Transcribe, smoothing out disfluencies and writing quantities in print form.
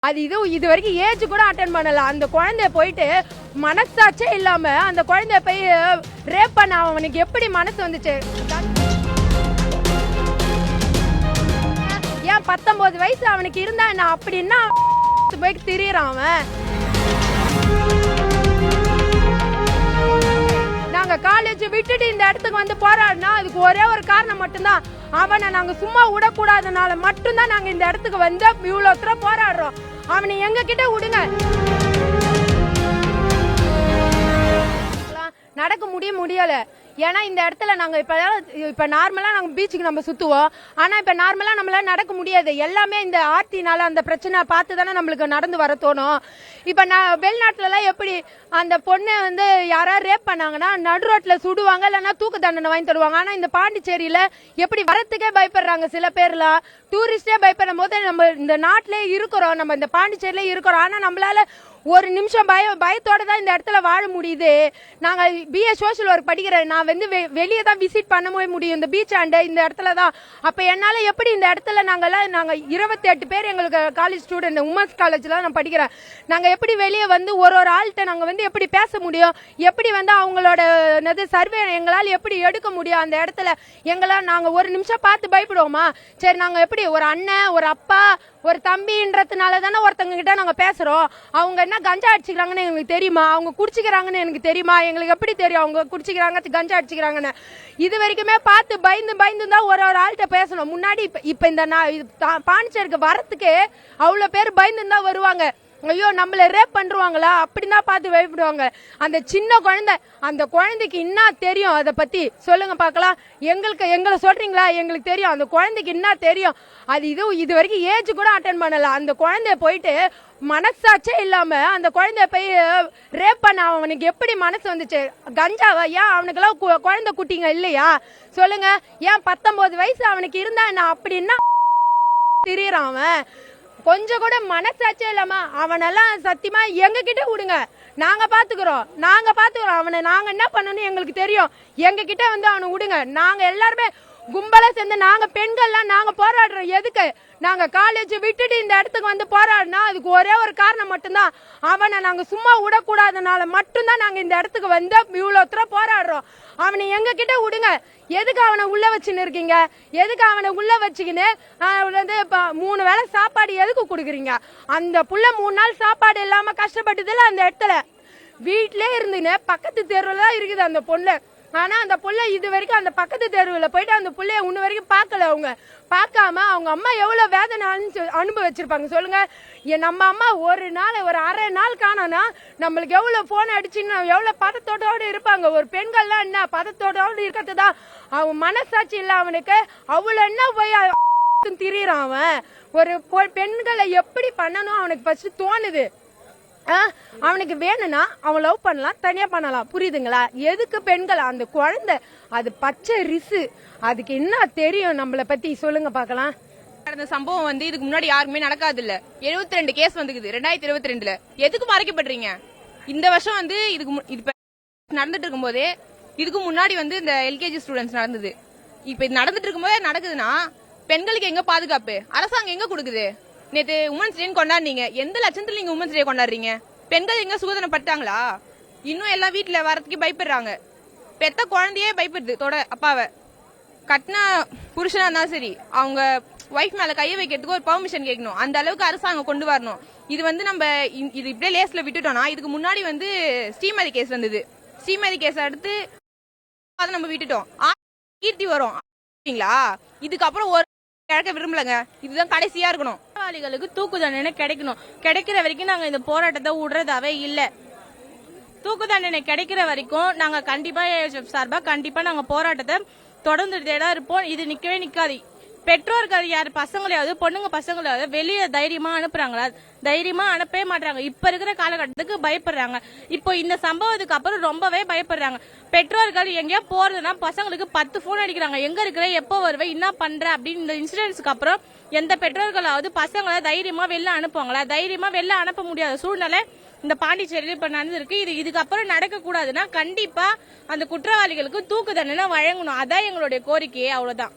அது இது வரைக்கும் ஏஜ் கூட அட்டென்ட் பண்ணல. அந்த குழந்தைய போயிட்டு மனசாச்சே இல்லாம அந்த குழந்தைய போய் ரேப் பண்ண அவனுக்கு எப்படி மனசு வந்துச்சு? ஏன் 19 வயசு அவனுக்கு இருந்தா என்ன அப்படின்னா போய் திரியறான் அவன். நாங்க காலேஜ் விட்டுட்டு இந்த இடத்துக்கு வந்து போராடினா அதுக்கு ஒரே ஒரு காரணம் மட்டும்தான், அவனை நாங்க சும்மா விடக்கூடாதனால மட்டும்தான் நாங்க இந்த இடத்துக்கு வந்து இவ்வளவு தூரம் போராடுறோம். அவனை எங்க கிட்ட விடுங்க. நடக்க முடியல. ஏன்னா இந்த இடத்துல நாங்க இப்ப நார்மலா நாங்க பீச்சுக்கு நம்ம சுத்துவோம். ஆனா இப்ப நார்மலா நம்மளால நடக்க முடியாது. எல்லாமே இந்த ஆர்த்தினால அந்த பிரச்சனை பார்த்து தானே நம்மளுக்கு நடந்து வர தோணும். இப்ப நான் வெளிநாட்டுல எல்லாம் எப்படி அந்த பொண்ணை வந்து யாராவது ரேப் பண்ணாங்கன்னா நடு ரோட்ல சுடுவாங்க, இல்லைன்னா தூக்கு தண்டனை வாங்கி தருவாங்க. ஆனா இந்த பாண்டிச்சேரியில எப்படி வரத்துக்கே பயப்படுறாங்க சில பேர்லாம். டூரிஸ்டே பயப்படும் போது நம்ம இந்த நாட்டிலே இருக்கிறோம், நம்ம இந்த பாண்டிச்சேரியில இருக்கிறோம். ஆனா நம்மளால ஒரு நிமிஷம் பயத்தோட தான் இந்த இடத்துல வாழ முடியுது. நாங்க BA சோஷியல் ஒர்க் படிக்கிறேன். நான் வந்து வெளியே தான் விசிட் பண்ணவே முடியும் இந்த பீச் ஆண்ட இந்த இடத்துல தான். அப்ப என்னால எப்படி இந்த இடத்துல நாங்க 28 பேர் எங்களுக்கு காலேஜ் ஸ்டூடெண்ட் உமன்ஸ் காலேஜ்ல நான் படிக்கிறேன். நாங்க எப்படி வெளியே வந்து ஒரு ஆள்கிட்ட நாங்க வந்து எப்படி பேச முடியும்? எப்படி வந்து அவங்களோட சர்வே எங்களால் எப்படி எடுக்க முடியும்? அந்த இடத்துல எங்களால் நாங்க ஒரு நிமிஷம் பார்த்து பயப்படுவோமா? சரி, நாங்க எப்படி ஒரு அண்ணன், ஒரு அப்பா, ஒரு தம்பின்றதுனால தானே ஒருத்தங்க கிட்ட நாங்க பேசுறோம். அவங்க என்ன கஞ்சா அடிச்சுக்கிறாங்கன்னு எங்களுக்கு தெரியுமா? அவங்க குடிச்சுக்கிறாங்கன்னு எனக்கு தெரியுமா? எங்களுக்கு எப்படி தெரியும் அவங்க குடிச்சுக்கிறாங்க கஞ்சா அடிச்சுக்கிறாங்கன்னு? இது வரைக்குமே பார்த்து பயந்து தான் ஒரு ஆள்கிட்ட பேசணும். முன்னாடி இப்ப இந்த பாண்டிச்சேரிக்கு வரத்துக்கு அவ்வளவு பேர் பயந்து தான் வருவாங்க. ஐயோ நம்மள ரேப் பண்றாங்களா அப்படின்னா பார்த்து பயப்படுவாங்க. அந்த சின்ன குழந்தை, அந்த குழந்தைக்கு என்ன தெரியும் அதை பத்தி சொல்லுங்க பார்க்கலாம். எங்களை சொல்றீங்களா? எங்களுக்கு தெரியும். அந்த குழந்தைக்கு என்ன தெரியும்? அது இது வரைக்கும் ஏஜ் கூட அட்டென்ட் பண்ணல. அந்த குழந்தைய போயிட்டு மனசாச்சே இல்லாம அந்த குழந்தைய போய் ரேப் பண்ண அவனுக்கு எப்படி மனசு வந்துச்சு? கஞ்சாவா? ஏன் அவனுக்கெல்லாம் குழந்தை குட்டிங்க இல்லையா? சொல்லுங்க. ஏன் 19 வயசு அவனுக்கு இருந்தா என்ன அப்படின்னா திரியறான் அவன். கொஞ்சம் கூட மனசாச்சே இல்லாம அவனெல்லாம் சத்தியமா எங்க கிட்ட விடுங்க, நாங்க பாத்துக்கிறோம். அவனை நாங்க என்ன பண்ணணும் எங்களுக்கு தெரியும். எங்க கிட்ட வந்து அவனை விடுங்க. நாங்க எல்லாருமே கும்பலா சேர்ந்து நாங்க பெண்கள்லாம் நாங்க போராடுறோம். எதுக்கு? நாங்க காலேஜ் விட்டுட்டு இந்த இடத்துக்கு வந்து போராடினா அதுக்கு ஒரே ஒரு காரணம் மட்டும்தான், அவனை நாங்க சும்மா விடக்கூடாதனால மட்டும்தான் நாங்க இந்த இடத்துக்கு வந்து இவ்வளவு தூரம் போராடுறோம். அவனை எங்க கிட்ட விடுங்க. எதுக்கு அவனை உள்ள வச்சுன்னு இருக்கீங்க? எதுக்கு அவனை உள்ள வச்சுக்கின்னு வந்து 3 வேளை சாப்பாடு எதுக்கு கொடுக்குறீங்க? அந்த புள்ள 3 நாள் சாப்பாடு இல்லாம கஷ்டப்பட்டதுல அந்த இடத்துல வீட்லயே இருந்துன்னு பக்கத்து தெருவுல தான் இருக்குது அந்த பொண்ணு. ஆனா அந்த புள்ள இது வரைக்கும் அந்த பக்கத்து தெருவில் போயிட்டு அந்த புள்ளைய இன்ன வரைக்கும் பார்க்கல. அவங்க பார்க்காம அவங்க அம்மா எவ்வளவு வேதனை அனுபவிச்சிருப்பாங்க சொல்லுங்க. நம்ம அம்மா ஒரு அரை நாள் காணோம்னா நம்மளுக்கு எவ்வளவு போன் அடிச்சுன்னு எவ்வளவு பதத்தோட இருப்பாங்க. ஒரு பெண்கள்லாம் என்ன பதத்தோட இருக்கிறது தான் அவன் மனசாட்சி இல்ல அவனுக்கு. அவ்வளவு என்ன போய் திரியறான் அவன். ஒரு பெண்களை எப்படி பண்ணணும் அவனுக்கு ஃபர்ஸ்ட் தோணுது. அவனுக்கு வேணும்னா அவன் லவ் பண்ணலாம், தனியா பண்ணலாம். புரியுதுங்களா? எதுக்கு பெண்கள்? அந்த குழந்தை அது பச்சை ரிசு, அதுக்கு என்ன தெரியும் நம்மள பத்தி? சொல்லுங்க பாக்கலாம். நடந்த சம்பவம் வந்து இதுக்கு முன்னாடி யாருக்குமே நடக்காது இல்ல. 72 கேஸ் வந்துக்குது 2022ல. எதுக்கு மறைக்கப்படுறீங்க? இந்த வருஷம் வந்து இது நடந்துட்டு இருக்கும் போதே இதுக்கு முன்னாடி வந்து இந்த LKG ஸ்டூடெண்ட்ஸ் நடந்தது. இப்ப இது நடந்துட்டு இருக்கும் போதே நடக்குதுன்னா பெண்களுக்கு எங்க பாதுகாப்பு? அரசாங்கம் எங்க கொடுக்குது? நேத்து உமன்ஸ் டே கொண்டாடுறீங்க. எந்த லட்சத்துல நீங்க உமன்ஸ் டே கொண்டாடுறீங்க? பெண்கள் எங்க சுதந்திரப்பட்டாங்களா? இன்னும் எல்லாம் வீட்டுல வரதுக்கு பயப்படுறாங்க. பெத்த குழந்தையே பயப்படுது அப்பாவை. கட்டினா புருஷனா இருந்தாலும் சரி, அவங்க ஒய்ஃப் மேல கைய வைக்கிறதுக்கு ஒரு பெர்மிஷன் கேட்கணும். அந்த அளவுக்கு அரசாங்கம் கொண்டு வரணும். இது வந்து நம்ம இது இப்படியே லேஸ்ல விட்டுட்டோம்னா, இதுக்கு முன்னாடி வந்து ஸ்ரீமதி கேஸ் வந்தது. ஸ்ரீமதி கேஸ் அடுத்து அதை நம்ம விட்டுட்டோம். கீர்த்தி வரும். இதுக்கப்புறம் ஒரு கிழக்க விரும்பலங்க. இதுதான் கடைசியா இருக்கணும். குற்றவாளிகளுக்கு தூக்கு தண்டனை கிடைக்கணும். கிடைக்கிற வரைக்கும் நாங்க இந்த போராட்டத்தை விடுறதாவே இல்ல. தூக்கு தண்டனை கிடைக்கிற வரைக்கும் நாங்க கண்டிப்பா சார்பா கண்டிப்பா நாங்க போராட்டத்தை தொடர்ந்துட்டே தான் இருப்போம். இது நிக்கவே நிக்காது. பெற்றோர்கள் யார் பசங்களையாவது பொண்ணுங்க பசங்களையாவது வெளியே தைரியமா அனுப்புறாங்களா? தைரியமா அனுப்பவே மாட்டாங்க. இப்ப இருக்கிற காலகட்டத்துக்கு பயப்படுறாங்க. இப்போ இந்த சம்பவத்துக்கு அப்புறம் ரொம்பவே பயப்படுறாங்க. பெற்றோர்கள் எங்கேயா போறதுன்னா பசங்களுக்கு 10 போன் அடிக்கிறாங்க. எங்க இருக்கிற, எப்போ வருவேன், என்ன பண்ற அப்படின்னு. இந்த இன்சிடென்ட்ஸ்க்கு அப்புறம் எந்த பெற்றோர்களாவது பசங்களை தைரியமா வெளில அனுப்புவாங்களா? தைரியமா வெளில அனுப்ப முடியாத சூழ்நிலை இந்த பாண்டிச்சேரியில் இப்ப நடந்திருக்கு. இதுக்கப்புறம் நடக்க கூடாதுன்னா கண்டிப்பா அந்த குற்றவாளிகளுக்கு தூக்கு தண்டனை வழங்கணும். அதான் எங்களுடைய கோரிக்கையே. அவ்வளவுதான்.